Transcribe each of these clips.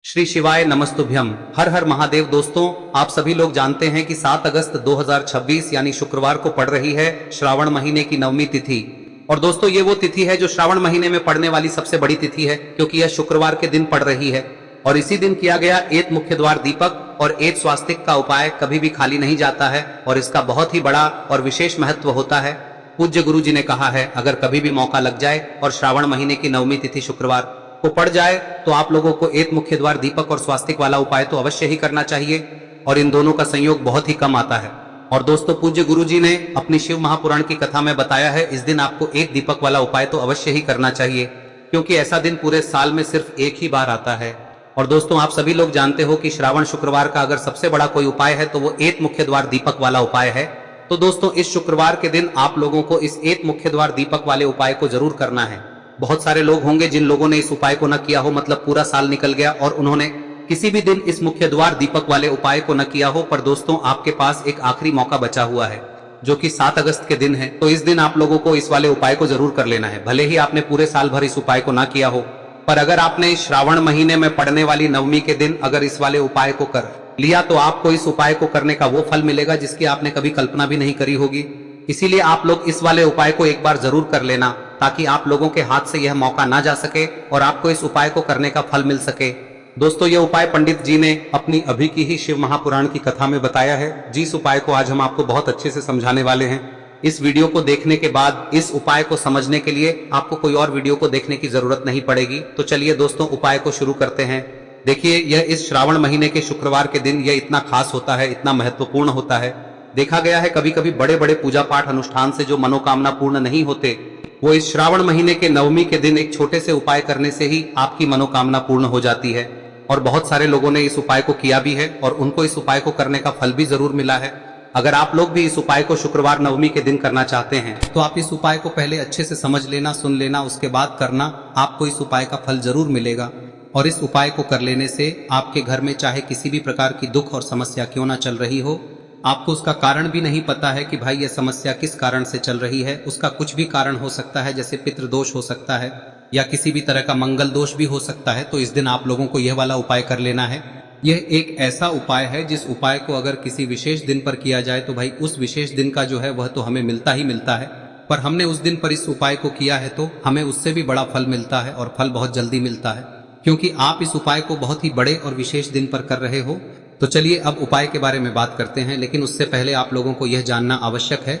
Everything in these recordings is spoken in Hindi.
श्री शिवाय नमस्तुभ्यम। हर हर महादेव। दोस्तों, आप सभी लोग जानते हैं कि 7 अगस्त 2026 यानी शुक्रवार को पड़ रही है श्रावण महीने की नवमी तिथि। और दोस्तों, ये वो तिथि है जो श्रावण महीने में पड़ने वाली सबसे बड़ी तिथि है, क्योंकि यह शुक्रवार के दिन पड़ रही है। और इसी दिन किया गया एक मुख्य द्वार दीपक और एक स्वास्तिक का उपाय कभी भी खाली नहीं जाता है और इसका बहुत ही बड़ा और विशेष महत्व होता है। पूज्य गुरु जी ने कहा है, अगर कभी भी मौका लग जाए और श्रावण महीने की नवमी तिथि शुक्रवार को पड़ जाए तो आप लोगों को एक मुख्य द्वार दीपक और स्वास्तिक वाला उपाय तो अवश्य ही करना चाहिए। और इन दोनों का संयोग बहुत ही कम आता है। और दोस्तों, पूज्य गुरु जी ने अपनी शिव महापुराण की कथा में बताया है, इस दिन आपको एक दीपक वाला उपाय तो अवश्य ही करना चाहिए, क्योंकि ऐसा दिन पूरे साल में सिर्फ एक ही बार आता है। और दोस्तों, आप सभी लोग जानते हो कि श्रावण शुक्रवार का अगर सबसे बड़ा कोई उपाय है तो वो एक मुख्य द्वार दीपक वाला उपाय है। तो दोस्तों, इस शुक्रवार के दिन आप लोगों को इस एक मुख्य द्वार दीपक वाले उपाय को जरूर करना है। बहुत सारे लोग होंगे जिन लोगों ने इस उपाय को न किया हो, मतलब पूरा साल निकल गया और उन्होंने किसी भी दिन इस मुख्य द्वार दीपक वाले उपाय को न किया हो। पर दोस्तों, आपके पास एक आखिरी मौका बचा हुआ है, जो कि 7 अगस्त के दिन है। तो इस दिन आप लोगों को इस वाले उपाय को जरूर कर लेना है। भले ही आपने पूरे साल भर इस उपाय को ना किया हो, पर अगर आपने श्रावण महीने में पड़ने वाली नवमी के दिन अगर इस वाले उपाय को कर लिया तो आपको इस उपाय को करने का वो फल मिलेगा जिसकी आपने कभी कल्पना भी नहीं करी होगी। इसीलिए आप लोग इस वाले उपाय को एक बार जरूर कर लेना, ताकि आप लोगों के हाथ से यह मौका ना जा सके और आपको इस उपाय को करने का फल मिल सके। दोस्तों, यह उपाय पंडित जी ने अपनी अभी की ही शिव महापुराण की कथा में बताया है, जिस उपाय को आज हम आपको बहुत अच्छे से समझाने वाले हैं। इस वीडियो को देखने के बाद इस उपाय को समझने के लिए आपको कोई और वीडियो को देखने की जरूरत नहीं पड़ेगी। तो चलिए दोस्तों, उपाय को शुरू करते हैं। देखिए, यह इस श्रावण महीने के शुक्रवार के दिन यह इतना खास होता है, इतना महत्वपूर्ण होता है। देखा गया है कभी कभी बड़े बड़े पूजा पाठ अनुष्ठान से जो मनोकामना पूर्ण नहीं होते, वो इस श्रावण महीने के नवमी के दिन एक छोटे से उपाय करने से ही आपकी मनोकामना पूर्ण हो जाती है। और बहुत सारे लोगों ने इस उपाय को किया भी है और उनको इस उपाय को करने का फल भी जरूर मिला है। अगर आप लोग भी इस उपाय को शुक्रवार नवमी के दिन करना चाहते हैं तो आप इस उपाय को पहले अच्छे से समझ लेना, सुन लेना, उसके बाद करना। आपको इस उपाय का फल जरूर मिलेगा। और इस उपाय को कर लेने से आपके घर में चाहे किसी भी प्रकार की दुख और समस्या क्यों ना चल रही हो, आपको उसका कारण भी नहीं पता है कि भाई यह समस्या किस कारण से चल रही है, उसका कुछ भी कारण हो सकता है, जैसे पितृदोष हो सकता है या किसी भी तरह का मंगल दोष भी हो सकता है। तो इस दिन आप लोगों को यह वाला उपाय कर लेना है। यह एक ऐसा उपाय है जिस उपाय को अगर किसी विशेष दिन पर किया जाए तो भाई उस विशेष दिन का जो है वह तो हमें मिलता ही मिलता है। पर हमने उस दिन पर इस उपाय को किया है तो हमें उससे भी बड़ा फल मिलता है और फल बहुत जल्दी मिलता है, क्योंकि आप इस उपाय को बहुत ही बड़े और विशेष दिन पर कर रहे हो। तो चलिए अब उपाय के बारे में बात करते हैं, लेकिन उससे पहले आप लोगों को यह जानना आवश्यक है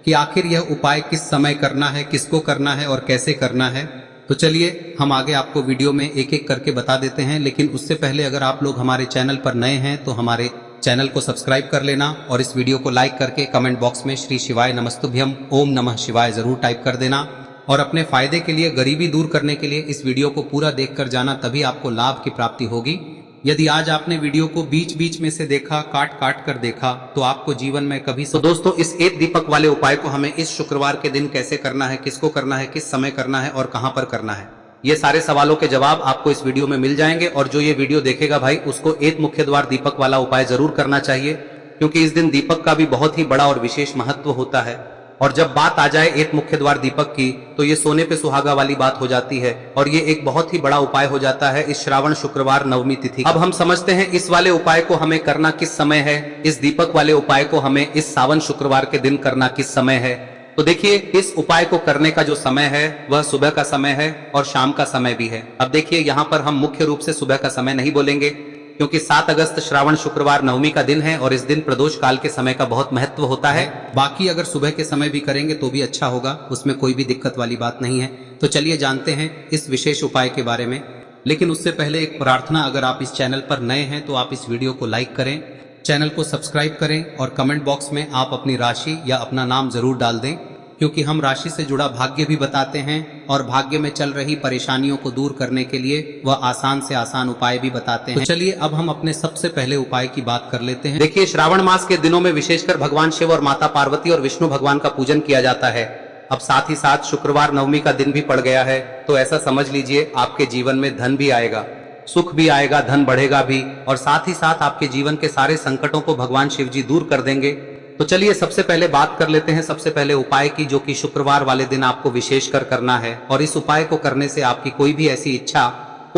कि आखिर यह उपाय किस समय करना है, किसको करना है और कैसे करना है। तो चलिए हम आगे आपको वीडियो में एक एक करके बता देते हैं। लेकिन उससे पहले अगर आप लोग हमारे चैनल पर नए हैं तो हमारे चैनल को सब्सक्राइब कर लेना और इस वीडियो को लाइक करके कमेंट बॉक्स में श्री शिवाय नमस्तुभ्यम ओम नमः शिवाय जरूर टाइप कर देना। और अपने फायदे के लिए, गरीबी दूर करने के लिए इस वीडियो को पूरा देखकर जाना, तभी आपको लाभ की प्राप्ति होगी। यदि आज आपने वीडियो को बीच बीच में से देखा, काट काट कर देखा, तो आपको जीवन में कभी तो दोस्तों, इस एक दीपक वाले उपाय को हमें इस शुक्रवार के दिन कैसे करना है, किसको करना है, किस समय करना है और कहां पर करना है, ये सारे सवालों के जवाब आपको इस वीडियो में मिल जाएंगे। और जो ये वीडियो देखेगा भाई, उसको एक मुख्य द्वार दीपक वाला उपाय जरूर करना चाहिए, क्योंकि इस दिन दीपक का भी बहुत ही बड़ा और विशेष महत्व होता है। और जब बात आ जाए एक मुख्य द्वार दीपक की, तो ये सोने पे सुहागा वाली बात हो जाती है और ये एक बहुत ही बड़ा उपाय हो जाता है इस श्रावण शुक्रवार नवमी तिथि। अब हम समझते हैं इस वाले उपाय को हमें करना किस समय है, इस दीपक वाले उपाय को हमें इस सावन शुक्रवार के दिन करना किस समय है। तो देखिए, इस उपाय को करने का जो समय है वह सुबह का समय है और शाम का समय भी है। अब देखिए, यहाँ पर हम मुख्य रूप से सुबह का समय नहीं बोलेंगे, क्योंकि 7 अगस्त श्रावण शुक्रवार नवमी का दिन है और इस दिन प्रदोष काल के समय का बहुत महत्व होता है। बाकी अगर सुबह के समय भी करेंगे तो भी अच्छा होगा, उसमें कोई भी दिक्कत वाली बात नहीं है। तो चलिए जानते हैं इस विशेष उपाय के बारे में। लेकिन उससे पहले एक प्रार्थना, अगर आप इस चैनल पर नए हैं तो आप इस वीडियो को लाइक करें, चैनल को सब्सक्राइब करें और कमेंट बॉक्स में आप अपनी राशि या अपना नाम जरूर डाल दें, क्योंकि हम राशि से जुड़ा भाग्य भी बताते हैं और भाग्य में चल रही परेशानियों को दूर करने के लिए वह आसान से आसान उपाय भी बताते हैं। तो चलिए अब हम अपने सबसे पहले उपाय की बात कर लेते हैं। देखिए, श्रावण मास के दिनों में विशेषकर भगवान शिव और माता पार्वती और विष्णु भगवान का पूजन किया जाता है। अब साथ ही साथ शुक्रवार नवमी का दिन भी पड़ गया है, तो ऐसा समझ लीजिए आपके जीवन में धन भी आएगा, सुख भी आएगा, धन बढ़ेगा भी, और साथ ही साथ आपके जीवन के सारे संकटों को भगवान शिव जी दूर कर देंगे। तो चलिए सबसे पहले बात कर लेते हैं सबसे पहले उपाय की, जो कि शुक्रवार वाले दिन आपको विशेषकर करना है। और इस उपाय को करने से आपकी कोई भी ऐसी इच्छा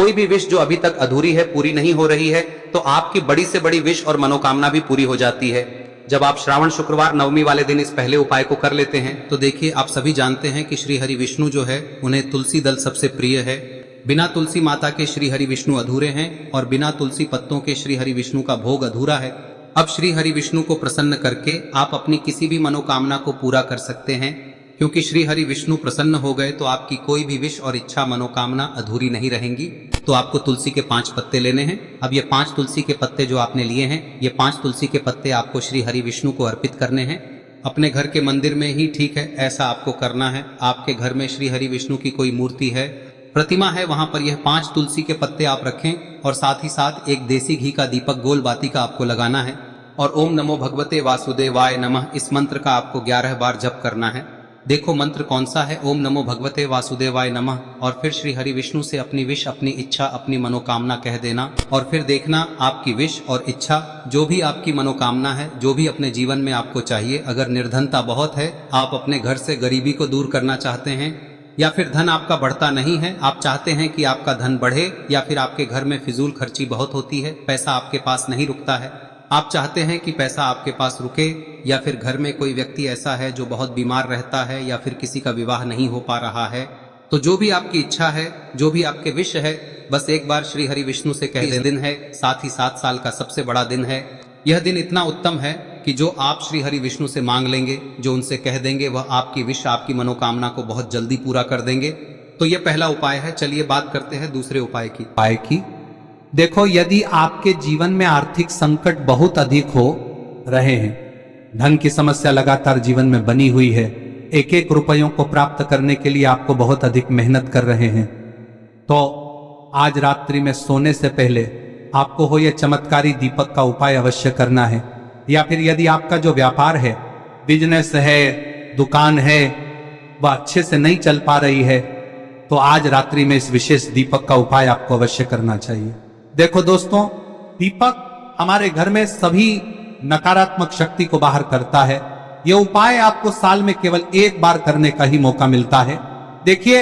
कोई भी विश जो अभी तक अधूरी है, पूरी नहीं हो रही है, तो आपकी बड़ी से बड़ी विश और मनोकामना भी पूरी हो जाती है जब आप श्रावण शुक्रवार नवमी वाले दिन इस पहले उपाय को कर लेते हैं। तो देखिए, आप सभी जानते हैं कि श्री हरि विष्णु जो है उन्हें तुलसी दल सबसे प्रिय है। बिना तुलसी माता के श्री हरि विष्णु अधूरे हैं और बिना तुलसी पत्तों के श्री हरि विष्णु का भोग अधूरा है। अब श्री हरि विष्णु को प्रसन्न करके आप अपनी किसी भी मनोकामना को पूरा कर सकते हैं, क्योंकि श्री हरि विष्णु प्रसन्न हो गए तो आपकी कोई भी विश और इच्छा मनोकामना अधूरी नहीं रहेंगी। तो आपको तुलसी के 5 पत्ते लेने हैं। अब ये 5 तुलसी के पत्ते जो आपने लिए हैं, ये 5 तुलसी के पत्ते आपको श्री हरि विष्णु को अर्पित करने हैं। अपने घर के मंदिर में ही ठीक है, ऐसा आपको करना है। आपके घर में श्री हरि विष्णु की कोई मूर्ति है, प्रतिमा है, वहां पर यह 5 तुलसी के पत्ते आप रखें और साथ ही साथ एक देसी घी का दीपक गोल बाती का आपको लगाना है और ओम नमो भगवते वासुदेवाय नमः इस मंत्र का आपको 11 बार जप करना है। देखो मंत्र कौन सा है, ओम नमो भगवते वासुदेवाय नमः, और फिर श्री हरि विष्णु से अपनी विश, अपनी इच्छा, अपनी मनोकामना कह देना और फिर देखना आपकी विश और इच्छा, जो भी आपकी मनोकामना है, जो भी अपने जीवन में आपको चाहिए। अगर निर्धनता बहुत है, आप अपने घर से गरीबी को दूर करना चाहते हैं, या फिर धन आपका बढ़ता नहीं है, आप चाहते हैं कि आपका धन बढ़े, या फिर आपके घर में फिजूल खर्ची बहुत होती है, पैसा आपके पास नहीं रुकता है, आप चाहते हैं कि पैसा आपके पास रुके, या फिर घर में कोई व्यक्ति ऐसा है जो बहुत बीमार रहता है, या फिर किसी का विवाह नहीं हो पा रहा है, तो जो भी आपकी इच्छा है, जो भी आपके विश है, बस एक बार श्री हरि विष्णु से कह दें। दिन है, साथ ही 7 साल का सबसे बड़ा दिन है। यह दिन इतना उत्तम है कि जो आप श्री हरि विष्णु से मांग लेंगे, जो उनसे कह देंगे, वह आपकी विश, आपकी मनोकामना को बहुत जल्दी पूरा कर देंगे। तो यह पहला उपाय है। चलिए बात करते हैं दूसरे उपाय की। देखो, यदि आपके जीवन में आर्थिक संकट बहुत अधिक हो रहे हैं, धन की समस्या लगातार जीवन में बनी हुई है, एक एक रुपयों को प्राप्त करने के लिए आपको बहुत अधिक मेहनत कर रहे हैं, तो आज रात्रि में सोने से पहले आपको हो यह चमत्कारी दीपक का उपाय अवश्य करना है। या फिर यदि आपका जो व्यापार है, बिजनेस है, दुकान है, वह अच्छे से नहीं चल पा रही है, तो आज रात्रि में इस विशेष दीपक का उपाय आपको अवश्य करना चाहिए। देखो दोस्तों, दीपक हमारे घर में सभी नकारात्मक शक्ति को बाहर करता है। यह उपाय आपको साल में केवल 1 बार करने का ही मौका मिलता है। देखिए,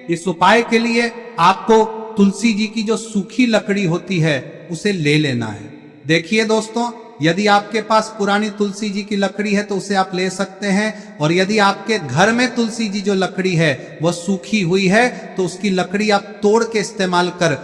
इस उपाय के लिए आपको तुलसी जी की जो सूखी लकड़ी होती है उसे ले लेना है। देखिए दोस्तों, यदि आपके पास पुरानी तुलसी जी की लकड़ी है तो उसे आप ले सकते हैं, और यदि आपके घर में तुलसी जी जो लकड़ी है वह सूखी हुई है तो उसकी लकड़ी आप तोड़ के इस्तेमाल कर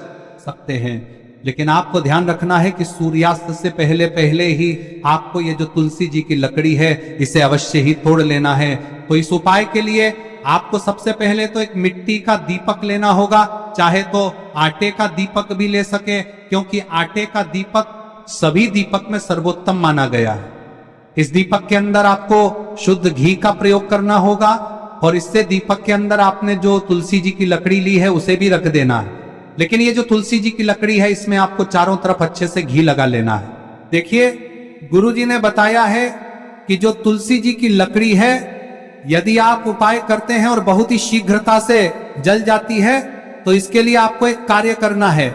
सकते हैं। लेकिन आपको ध्यान रखना है कि सूर्यास्त से पहले पहले ही आपको ये जो तुलसी जी की लकड़ी है इसे अवश्य ही तोड़ लेना है। तो इस उपाय के लिए आपको सबसे पहले तो एक मिट्टी का दीपक लेना होगा, चाहे तो आटे का दीपक भी ले सके, क्योंकि आटे का दीपक सभी दीपक में सर्वोत्तम माना गया है। इस दीपक के अंदर आपको शुद्ध घी का प्रयोग करना होगा, और इससे दीपक के अंदर आपने जो तुलसी जी की लकड़ी ली है उसे भी रख देना है। लेकिन ये जो तुलसी जी की लकड़ी है, इसमें आपको चारों तरफ अच्छे से घी लगा लेना है। देखिए, गुरुजी ने बताया है कि जो तुलसी जी की लकड़ी है, यदि आप उपाय करते हैं और बहुत ही शीघ्रता से जल जाती है, तो इसके लिए आपको एक कार्य करना है।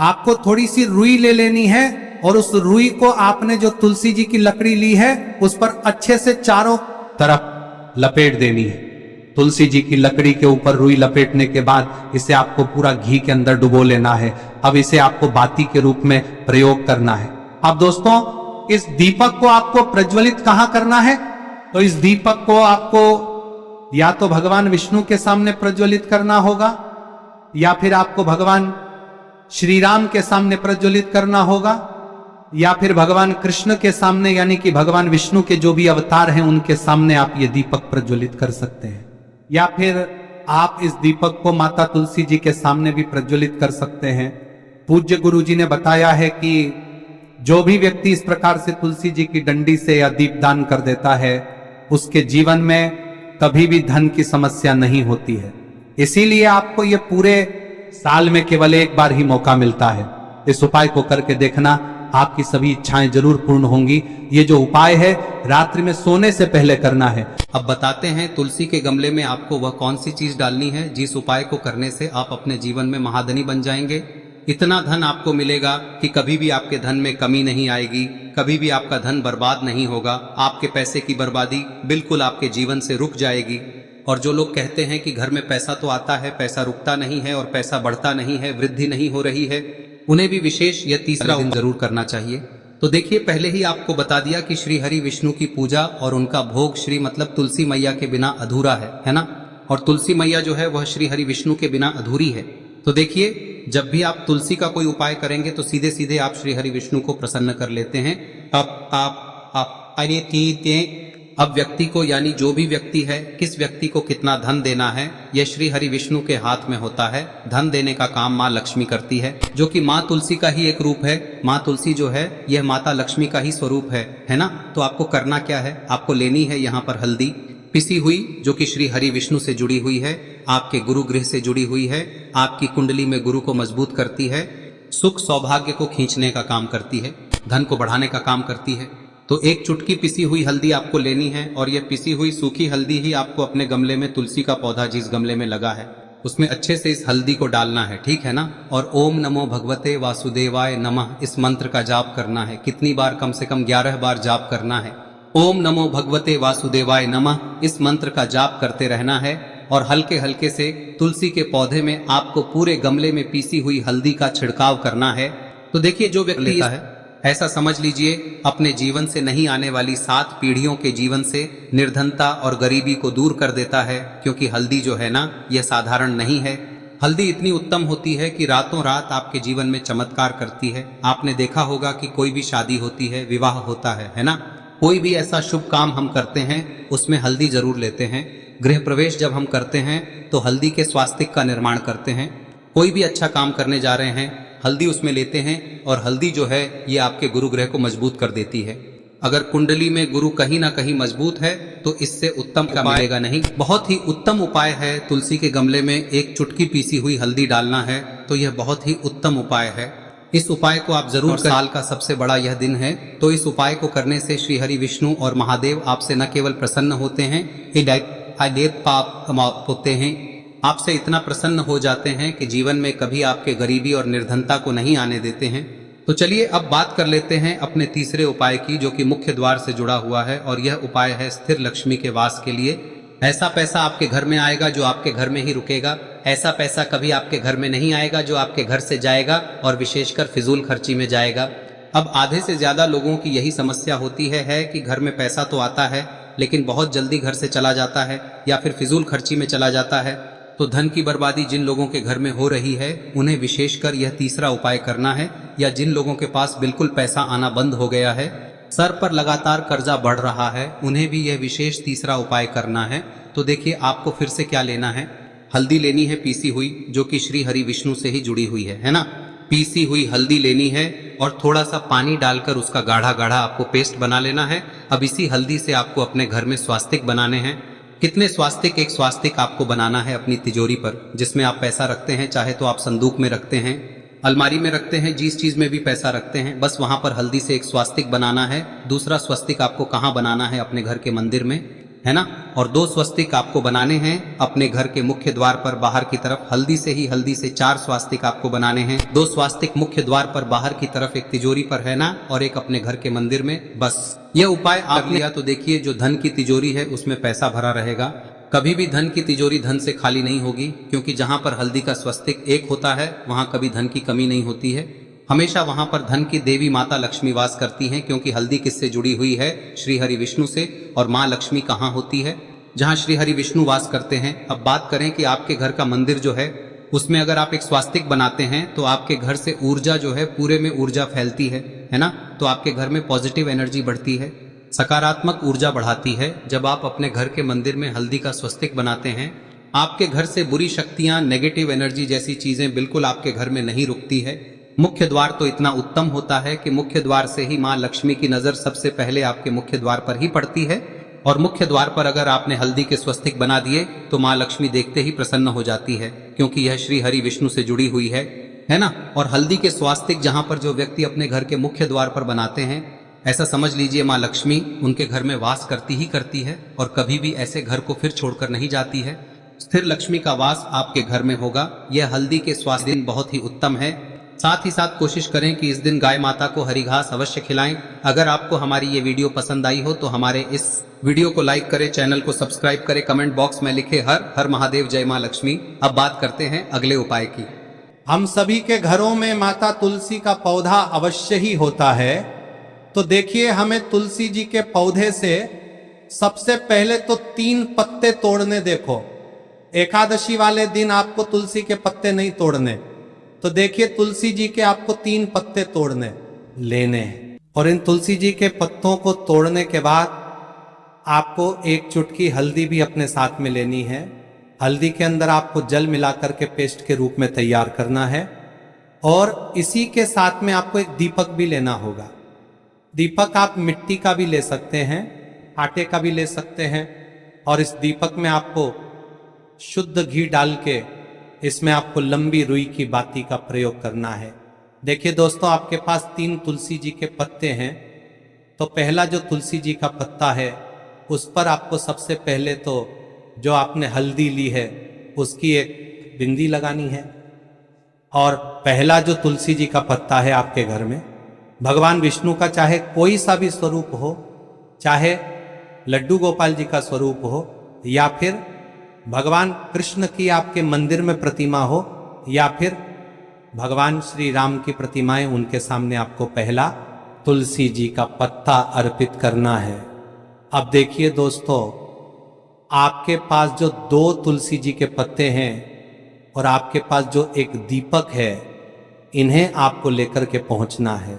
आपको थोड़ी सी रुई ले लेनी है और उस रुई को आपने जो तुलसी जी की लकड़ी ली है उस पर अच्छे से चारों तरफ लपेट देनी है। तुलसी जी की लकड़ी के ऊपर रुई लपेटने के बाद इसे आपको पूरा घी के अंदर डुबो लेना है। अब इसे आपको बाती के रूप में प्रयोग करना है। अब दोस्तों, इस दीपक को आपको प्रज्वलित कहां करना है? तो इस दीपक को आपको या तो भगवान विष्णु के सामने प्रज्वलित करना होगा, या फिर आपको भगवान श्री राम के सामने प्रज्वलित करना होगा, या फिर भगवान कृष्ण के सामने, यानी कि भगवान विष्णु के जो भी अवतार हैं उनके सामने आप ये दीपक प्रज्वलित कर सकते हैं। या फिर आप इस दीपक को माता तुलसी जी के सामने भी प्रज्वलित कर सकते हैं। पूज्य गुरु जी ने बताया है कि जो भी व्यक्ति इस प्रकार से तुलसी जी की डंडी से या दीपदान कर देता है, उसके जीवन में कभी भी धन की समस्या नहीं होती है। इसीलिए आपको ये पूरे साल में केवल 1 बार ही मौका मिलता है। इस उपाय को करके देखना, आपकी सभी इच्छाएं जरूर पूर्ण होंगी। ये जो उपाय है रात्रि में सोने से पहले करना है। अब बताते हैं तुलसी के गमले में आपको वह कौन सी चीज डालनी है जिस उपाय को करने से आप अपने जीवन में महाधनी बन जाएंगे। इतना धन आपको मिलेगा कि कभी भी आपके धन में कमी नहीं आएगी, कभी भी आपका धन बर्बाद नहीं होगा। आपके पैसे की बर्बादी बिल्कुल आपके जीवन से रुक जाएगी। और जो लोग कहते हैं कि घर में पैसा तो आता है, पैसा रुकता नहीं है और पैसा बढ़ता नहीं है, वृद्धि नहीं हो रही है, उन्हें भी विशेष यह तीसरा दिन जरूर करना चाहिए। तो देखिए, पहले ही आपको बता दिया कि श्री हरि विष्णु की पूजा और उनका भोग श्री मतलब तुलसी मैया के बिना अधूरा है ना। और तुलसी मैया जो है वह श्री हरि विष्णु के बिना अधूरी है। तो देखिए, जब भी आप तुलसी का कोई उपाय करेंगे तो सीधे सीधे आप श्री हरि विष्णु को प्रसन्न कर लेते हैं। अब व्यक्ति को, यानी जो भी व्यक्ति है, किस व्यक्ति को कितना धन देना है, यह श्री हरि विष्णु के हाथ में होता है। धन देने का काम माँ लक्ष्मी करती है, जो कि माँ तुलसी का ही एक रूप है। माँ तुलसी जो है यह माता लक्ष्मी का ही स्वरूप है ना। तो आपको करना क्या है, आपको लेनी है यहाँ पर हल्दी पिसी हुई, जो कि श्री हरि विष्णु से जुड़ी हुई है, आपके गुरु गृह से जुड़ी हुई है, आपकी कुंडली में गुरु को मजबूत करती है, सुख सौभाग्य को खींचने का काम करती है, धन को बढ़ाने का काम करती है। तो एक चुटकी पिसी हुई हल्दी आपको लेनी है और यह पिसी हुई सूखी हल्दी ही आपको अपने गमले में, तुलसी का पौधा जिस गमले में लगा है उसमें अच्छे से इस हल्दी को डालना है, ठीक है ना। और ओम नमो भगवते वासुदेवाय नमः इस मंत्र का जाप करना है। कितनी बार? कम से कम 11 बार जाप करना है। ओम नमो भगवते वासुदेवाय नमः इस मंत्र का जाप करते रहना है और हल्के हल्के से तुलसी के पौधे में आपको पूरे गमले में पीसी हुई हल्दी का छिड़काव करना है। तो देखिए, जो व्यक्ति लेता है, ऐसा समझ लीजिए अपने जीवन से नहीं आने वाली 7 पीढ़ियों के जीवन से निर्धनता और गरीबी को दूर कर देता है। क्योंकि हल्दी जो है ना, यह साधारण नहीं है। हल्दी इतनी उत्तम होती है कि रातों रात आपके जीवन में चमत्कार करती है। आपने देखा होगा कि कोई भी शादी होती है, विवाह होता है ना, कोई भी ऐसा शुभ काम हम करते हैं उसमें हल्दी जरूर लेते हैं। गृह प्रवेश जब हम करते हैं तो हल्दी के स्वास्तिक का निर्माण करते हैं। कोई भी अच्छा काम करने जा रहे हैं, हल्दी उसमें लेते हैं और हल्दी जो है ये आपके गुरु ग्रह को मजबूत कर देती है। अगर कुंडली में गुरु कहीं ना कहीं मजबूत है तो इससे उत्तम का मिलेगा नहीं। बहुत ही उत्तम उपाय है, तुलसी के गमले में एक चुटकी पीसी हुई हल्दी डालना है। तो यह बहुत ही उत्तम उपाय है। इस उपाय को आप जरूर, साल का सबसे बड़ा यह दिन है, तो इस उपाय को करने से श्री हरि विष्णु और महादेव आपसे न केवल प्रसन्न होते हैं, पाप होते हैं, आपसे इतना प्रसन्न हो जाते हैं कि जीवन में कभी आपके गरीबी और निर्धनता को नहीं आने देते हैं। तो चलिए अब बात कर लेते हैं अपने तीसरे उपाय की, जो कि मुख्य द्वार से जुड़ा हुआ है। और यह उपाय है स्थिर लक्ष्मी के वास के लिए। ऐसा पैसा आपके घर में आएगा जो आपके घर में ही रुकेगा। ऐसा पैसा कभी आपके घर में नहीं आएगा जो आपके घर से जाएगा और विशेषकर फिजूल खर्ची में जाएगा। अब आधे से ज्यादा लोगों की यही समस्या होती है कि घर में पैसा तो आता है लेकिन बहुत जल्दी घर से चला जाता है या फिर फिजूल खर्ची में चला जाता है। तो धन की बर्बादी जिन लोगों के घर में हो रही है उन्हें विशेषकर यह तीसरा उपाय करना है। या जिन लोगों के पास बिल्कुल पैसा आना बंद हो गया है, सर पर लगातार कर्जा बढ़ रहा है, उन्हें भी यह विशेष तीसरा उपाय करना है। तो देखिए, आपको फिर से क्या लेना है, हल्दी लेनी है पीसी हुई, जो कि श्री हरि विष्णु से ही जुड़ी हुई है ना। पीसी हुई हल्दी लेनी है और थोड़ा सा पानी डालकर उसका गाढ़ा गाढ़ा आपको पेस्ट बना लेना है। अब इसी हल्दी से आपको अपने घर में स्वास्तिक बनाने हैं। कितने स्वास्तिक? एक स्वास्तिक आपको बनाना है अपनी तिजोरी पर, जिसमें आप पैसा रखते हैं। चाहे तो आप संदूक में रखते हैं, अलमारी में रखते हैं, जिस चीज में भी पैसा रखते हैं, बस वहां पर हल्दी से एक स्वास्तिक बनाना है। दूसरा स्वस्तिक आपको कहाँ बनाना है? अपने घर के मंदिर में, है ना। और 2 स्वस्तिक आपको बनाने हैं अपने घर के मुख्य द्वार पर बाहर की तरफ। हल्दी से 4 स्वास्तिक आपको बनाने हैं। 2 स्वास्तिक मुख्य द्वार पर बाहर की तरफ, एक तिजोरी पर, है ना, और एक अपने घर के मंदिर में। बस यह उपाय आप लिया तो देखिए, जो धन की तिजोरी है उसमें पैसा भरा रहेगा। कभी भी धन की तिजोरी धन से खाली नहीं होगी, क्योंकि जहां पर हल्दी का स्वस्तिक एक होता है वहां कभी धन की कमी नहीं होती है। हमेशा वहां पर धन की देवी माता लक्ष्मी वास करती हैं, क्योंकि हल्दी किससे जुड़ी हुई है? श्री हरि विष्णु से। और माँ लक्ष्मी कहाँ होती है? जहाँ श्री हरि विष्णु वास करते हैं। अब बात करें कि आपके घर का मंदिर जो है उसमें अगर आप एक स्वास्तिक बनाते हैं तो आपके घर से ऊर्जा जो है, पूरे में ऊर्जा फैलती है ना। तो आपके घर में पॉजिटिव एनर्जी बढ़ती है, सकारात्मक ऊर्जा बढ़ाती है। जब आप अपने घर के मंदिर में हल्दी का स्वस्तिक बनाते हैं, आपके घर से बुरी शक्तियां, नेगेटिव एनर्जी जैसी चीजें बिल्कुल आपके घर में नहीं रुकती है। मुख्य द्वार तो इतना उत्तम होता है कि मुख्य द्वार से ही माँ लक्ष्मी की नजर सबसे पहले आपके मुख्य द्वार पर ही पड़ती है। और मुख्य द्वार पर अगर आपने हल्दी के स्वस्तिक बना दिए तो माँ लक्ष्मी देखते ही प्रसन्न हो जाती है, क्योंकि यह श्री हरि विष्णु से जुड़ी हुई है ना। और हल्दी के स्वास्तिक जहां पर जो व्यक्ति अपने घर के मुख्य द्वार पर बनाते हैं, ऐसा समझ लीजिए माँ लक्ष्मी उनके घर में वास करती ही करती है और कभी भी ऐसे घर को फिर छोड़कर नहीं जाती है। स्थिर लक्ष्मी का वास आपके घर में होगा। यह हल्दी के स्वास्तिक बहुत ही उत्तम है। साथ ही साथ कोशिश करें कि इस दिन गाय माता को हरी घास अवश्य खिलाएं। अगर आपको हमारी ये वीडियो पसंद आई हो तो हमारे इस वीडियो को लाइक करें, चैनल को सब्सक्राइब करें, कमेंट बॉक्स में लिखे हर हर महादेव जय मां लक्ष्मी। अब बात करते हैं अगले उपाय की। हम सभी के घरों में माता तुलसी का पौधा अवश्य ही होता है। तो देखिए, हमें तुलसी जी के पौधे से सबसे पहले तो 3 पत्ते तोड़ने। देखो, एकादशी वाले दिन आपको तुलसी के पत्ते नहीं तोड़ने। तो देखिए, तुलसी जी के आपको 3 पत्ते तोड़ने लेने हैं। और इन तुलसी जी के पत्तों को तोड़ने के बाद आपको 1 चुटकी हल्दी भी अपने साथ में लेनी है। हल्दी के अंदर आपको जल मिलाकर के पेस्ट के रूप में तैयार करना है। और इसी के साथ में आपको एक दीपक भी लेना होगा। दीपक आप मिट्टी का भी ले सकते हैं, आटे का भी ले सकते हैं। और इस दीपक में आपको शुद्ध घी डाल के इसमें आपको लंबी रुई की बाती का प्रयोग करना है। देखिए दोस्तों, आपके पास 3 तुलसी जी के पत्ते हैं। तो पहला जो तुलसी जी का पत्ता है उस पर आपको सबसे पहले तो जो आपने हल्दी ली है उसकी एक बिंदी लगानी है। और पहला जो तुलसी जी का पत्ता है आपके घर में, भगवान विष्णु का चाहे कोई सा भी स्वरूप हो, चाहे लड्डू गोपाल जी का स्वरूप हो, या फिर भगवान कृष्ण की आपके मंदिर में प्रतिमा हो, या फिर भगवान श्री राम की प्रतिमाएं, उनके सामने आपको पहला तुलसी जी का पत्ता अर्पित करना है। अब देखिए दोस्तों, आपके पास जो 2 तुलसी जी के पत्ते हैं और आपके पास जो एक दीपक है, इन्हें आपको लेकर के पहुंचना है।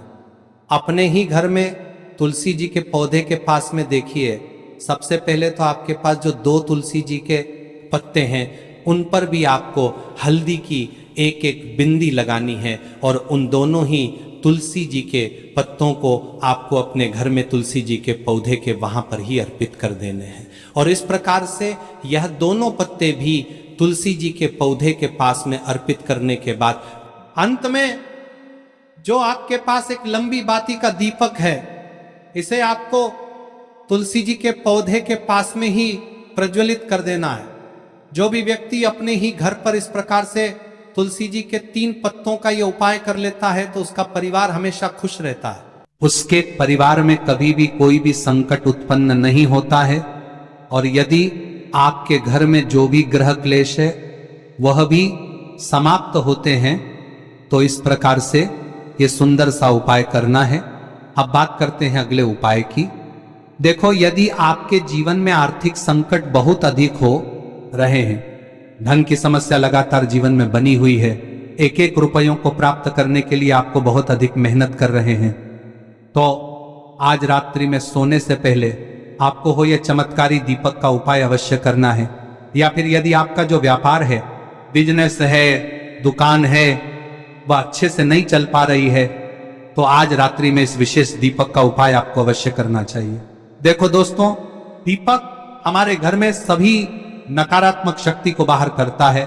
अपने ही घर में तुलसी जी के पौधे के पास में देखिए, सबसे पहले तो आपके पास जो 2 तुलसी जी के पत्ते हैं उन पर भी आपको हल्दी की एक एक बिंदी लगानी है। और उन दोनों ही तुलसी जी के पत्तों को आपको अपने घर में तुलसी जी के पौधे के वहां पर ही अर्पित कर देने हैं। और इस प्रकार से यह दोनों पत्ते भी तुलसी जी के पौधे के पास में अर्पित करने के बाद अंत में जो आपके पास एक लंबी बाती का दीपक है, इसे आपको तुलसी जी के पौधे के पास में ही प्रज्वलित कर देना है। जो भी व्यक्ति अपने ही घर पर इस प्रकार से तुलसी जी के 3 पत्तों का यह उपाय कर लेता है तो उसका परिवार हमेशा खुश रहता है। उसके परिवार में कभी भी कोई भी संकट उत्पन्न नहीं होता है। और यदि आपके घर में जो भी ग्रह क्लेश है वह भी समाप्त होते हैं। तो इस प्रकार से ये सुंदर सा उपाय करना है। अब बात करते हैं अगले उपाय की। देखो, यदि आपके जीवन में आर्थिक संकट बहुत अधिक हो रहे हैं, धन की समस्या लगातार जीवन में बनी हुई है, एक एक रुपयों को प्राप्त करने के लिए आपको बहुत अधिक मेहनत कर रहे हैं, तो आज रात्रि में सोने से पहले आपको हो यह चमत्कारी दीपक का उपाय अवश्य करना है। या फिर यदि आपका जो व्यापार है, बिजनेस है, दुकान है, वह अच्छे से नहीं चल पा रही है, तो आज रात्रि में इस विशेष दीपक का उपाय आपको अवश्य करना चाहिए। देखो दोस्तों, दीपक हमारे घर में सभी नकारात्मक शक्ति को बाहर करता है।